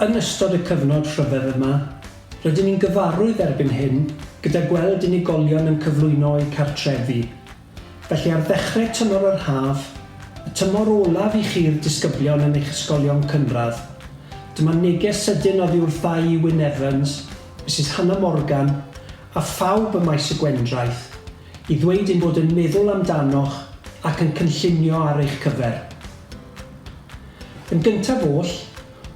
Yn ystod y cyfnod rhyfedd yma, rydym ni'n gyfarwydd erbyn hyn gyda gweld unigolion yn cyflwyno eu cartrefi. Felly ar ddechrau tymor yr haf, y tymor olaf i chi'r disgyblion yn eich ysgolion cynradd, dyma neges sydyn oddi wrth ddau Wyn Evans, Mrs Hannah Morgan a phawb y maes y Gwendraeth i ddweud ein bod yn meddwl amdanoch ac yn cynllunio ar eich cyfer. Yn gyntaf oll,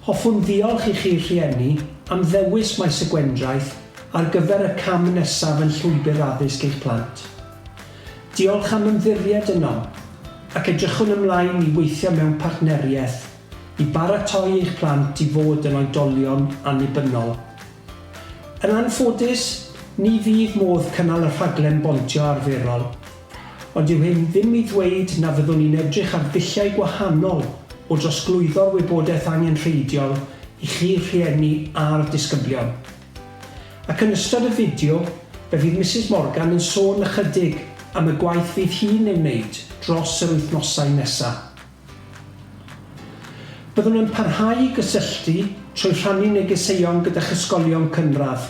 hoffwn ddiolch i chi'r rhieni am ddewis maes y Gwendraeth ar gyfer y cam nesaf yn llwybr addysg eich plant. Diolch am ymddiried yno ac edrychwn ymlaen i weithio mewn partneriaeth i baratoi eich plant i fod yn oedolion annibynnol. Yn anffodus, ni fydd modd cynnal y rhaglen bontio arferol, ond yw hyn ddim i ddweud na fyddwn ni'n edrych ar ddulliau gwahanol o drosglwyddo'r wybodaeth angenrheidiol i chi'r rhieni a'r disgyblion. Ac yn ystod y fideo, fe fydd Mrs Morgan yn sôn ychydig am y gwaith fydd hi'n ei wneud dros yr wythnosau nesaf. Byddwn yn parhau i gysylltu trwy rhannu negeseuon gyda'ch ysgolion cynradd.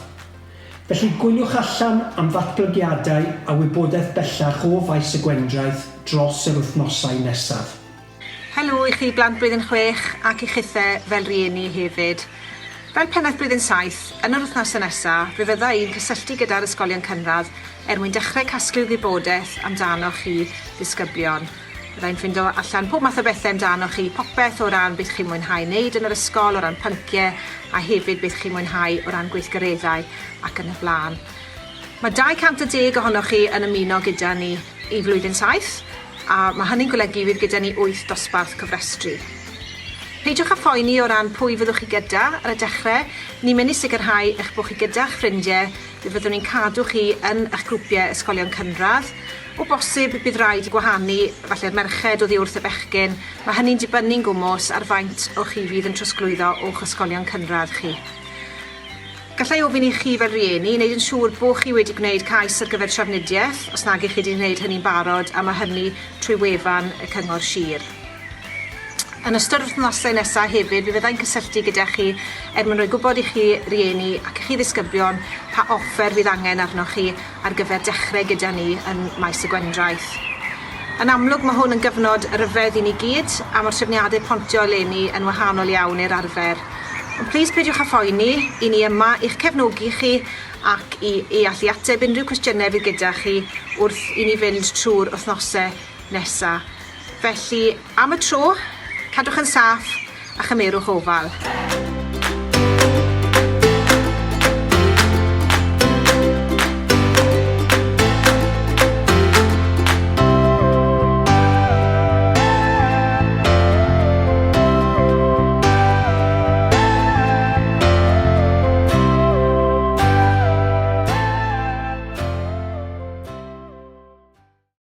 Felly gwyliwch allan am ddatblygiadau a wybodaeth bellach o faes y Gwendraeth dros yr wythnosau nesaf. Helo i chi blant blwyddyn 6 ac i chithau fel rieni hefyd. Fel pennaeth blwyddyn 7, yn yr wythnosau nesaf, fe fydda i'n cysylltu gyda'r ysgolion cynradd mwyn dechrau casglu wybodaeth amdanoch chi ddisgyblion. Byddai'n ffindo allan pob math o bethau amdanoch chi, popeth o ran beth chi'n mwynhau wneud yn yr ysgol, o ran pynciau, a hefyd beth chi'n mwynhau o ran gweithgareddau ac yn y blaen. Mae 210 ohonoch chi yn ymuno gyda ni i flwyddyn 7, a mae hynny'n golygu fydd gyda ni 8 dosbarth cofrestru. Peidiwch â phoeni o ran pwy fyddwch chi gyda ar y dechrau. Ni'n mynd i sicrhau eich bod chi gyda'ch ffrindiau, fe fyddwn ni'n cadw chi yn eich grwpiau ysgolion cynradd. O bosib bydd rhaid i gwahanu falle'r merched oddi wrth y bechgyn. Mae hynny'n dibynnu'n gwmws ar faint o chi fydd yn trosglwyddo o'ch ysgolion cynradd chi. Gallai ofyn i chi fel rieni wneud yn siŵr bod chi wedi gwneud cais ar gyfer trafnidiaeth, os nag ych chi wedi gwneud hynny'n barod, a mae hynny trwy wefan y Cyngor Sir. Yn ystod wythnosau nesaf hefyd, fe fyddai'n cysylltu gyda chi mwyn rhoi gwybod i chi rieni ac i chi ddisgyblion pa offer fydd angen arnoch chi ar gyfer dechrau gyda ni yn maes y Gwendraeth. Yn amlwg mae hwn yn gyfnod ryfedd i ni gyd a mae'r trefniadau pontio eleni yn wahanol iawn i'r arfer. Ond plis peidiwch â phoeni, i ni yma i'ch cefnogi chi ac i allu ateb unrhyw cwestiynau fydd gyda chi wrth i ni fynd trwy'r wythnosau nesaf. Felly, am y tro, cadwch yn saff a chymerwch ofal.